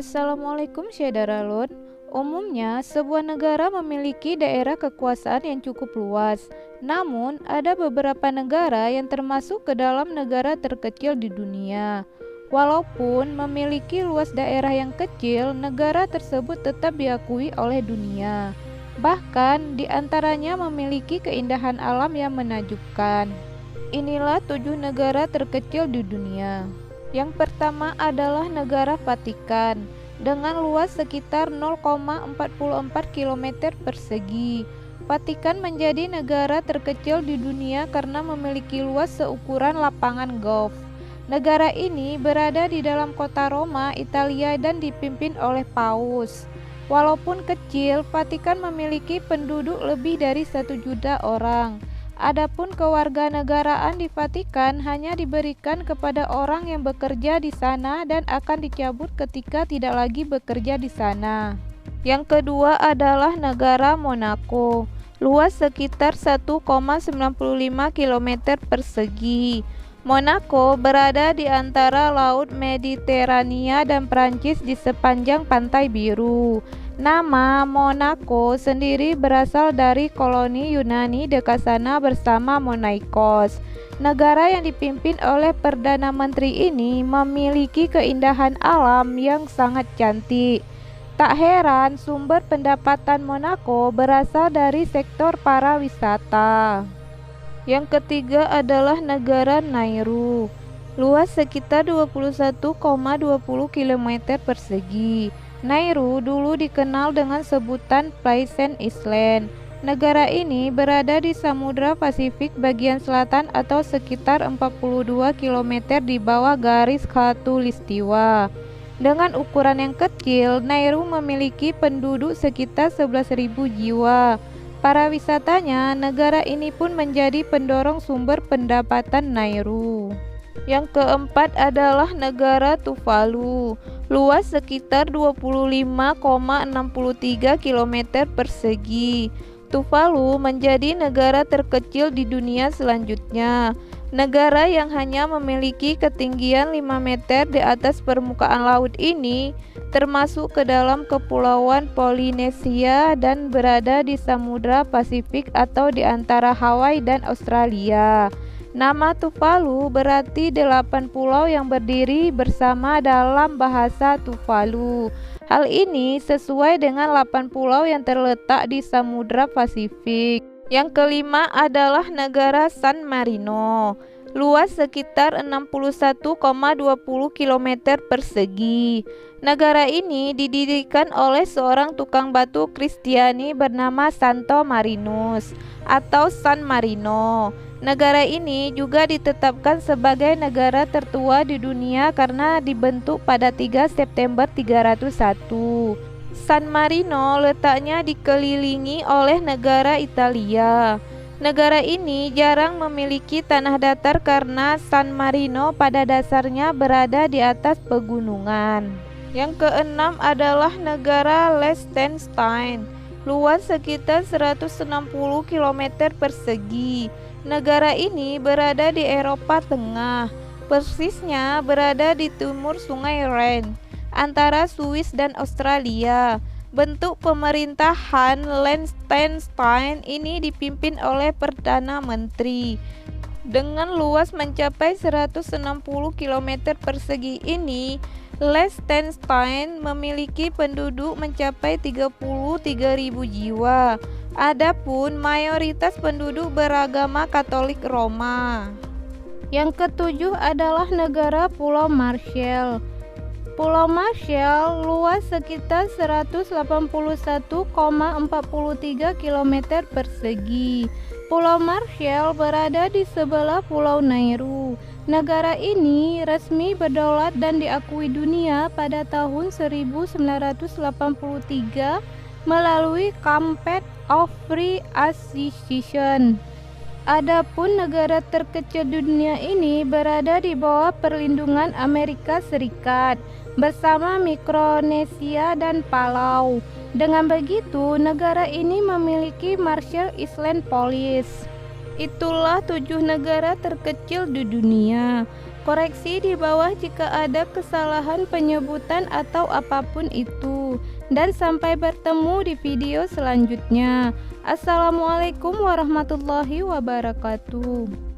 Assalamualaikum Syederalun. Umumnya, sebuah negara memiliki daerah kekuasaan yang cukup luas. Namun, ada beberapa negara yang termasuk ke dalam negara terkecil di dunia. Walaupun memiliki luas daerah yang kecil, negara tersebut tetap diakui oleh dunia. Bahkan, di antaranya memiliki keindahan alam yang menakjubkan. Inilah 7 negara terkecil di dunia. Yang pertama adalah negara Vatikan dengan luas sekitar 0,44 km persegi. Vatikan menjadi negara terkecil di dunia karena memiliki luas seukuran lapangan golf. Negara ini berada di dalam kota Roma, Italia dan dipimpin oleh Paus. Walaupun kecil, Vatikan memiliki penduduk lebih dari 1 juta orang. Adapun kewarganegaraan di Vatikan hanya diberikan kepada orang yang bekerja di sana dan akan dicabut ketika tidak lagi bekerja di sana. Yang kedua adalah negara Monaco, luas sekitar 1,95 km persegi. Monaco berada di antara Laut Mediterania dan Prancis di sepanjang Pantai Biru. Nama Monaco sendiri berasal dari koloni Yunani dekat sana bersama Monaikos. Negara yang dipimpin oleh Perdana Menteri ini memiliki keindahan alam yang sangat cantik. Tak heran sumber pendapatan Monaco berasal dari sektor pariwisata. Yang ketiga adalah negara Nauru, luas sekitar 21,20 km persegi. Nauru dulu dikenal dengan sebutan Pleasant Island. Negara ini berada di Samudra Pasifik bagian selatan atau sekitar 42 km di bawah garis khatulistiwa. Dengan ukuran yang kecil, Nauru memiliki penduduk sekitar 11.000 jiwa. Para wisatanya, negara ini pun menjadi pendorong sumber pendapatan Nauru. Yang keempat adalah negara Tuvalu, luas sekitar 25,63 km persegi. Tuvalu menjadi negara terkecil di dunia selanjutnya. Negara yang hanya memiliki ketinggian 5 meter di atas permukaan laut ini termasuk ke dalam kepulauan Polinesia dan berada di Samudra Pasifik atau di antara Hawaii dan Australia. Nama Tuvalu berarti 8 pulau yang berdiri bersama dalam bahasa Tuvalu. Hal ini sesuai dengan 8 pulau yang terletak di Samudra Pasifik. Yang kelima adalah negara San Marino, luas sekitar 61,20 km persegi. Negara ini didirikan oleh seorang tukang batu Kristiani bernama Santo Marinus atau San Marino. Negara ini juga ditetapkan sebagai negara tertua di dunia karena dibentuk pada 3 September 301. San Marino letaknya dikelilingi oleh negara Italia. Negara ini jarang memiliki tanah datar karena San Marino pada dasarnya berada di atas pegunungan. Yang keenam adalah negara Liechtenstein, luas sekitar 160 km persegi. Negara ini berada di Eropa Tengah, persisnya berada di timur Sungai Rhine, antara Swiss dan Australia. Bentuk pemerintahan Liechtenstein ini dipimpin oleh Perdana Menteri. Dengan luas mencapai 160 km persegi ini, Liechtenstein memiliki penduduk mencapai 33.000 jiwa. Adapun mayoritas penduduk beragama Katolik Roma. Yang ketujuh adalah negara Pulau Marshall. Pulau Marshall luas sekitar 181,43 km persegi. Pulau Marshall berada di sebelah Pulau Nauru. Negara ini resmi berdaulat dan diakui dunia pada tahun 1983 melalui Compact of Free Association. Adapun negara terkecil di dunia ini berada di bawah perlindungan Amerika Serikat bersama Mikronesia dan Palau. Dengan begitu, negara ini memiliki Marshall Island Police. Itulah 7 negara terkecil di dunia. Koreksi di bawah jika ada kesalahan penyebutan atau apapun itu. Dan sampai bertemu di video selanjutnya. Assalamualaikum warahmatullahi wabarakatuh.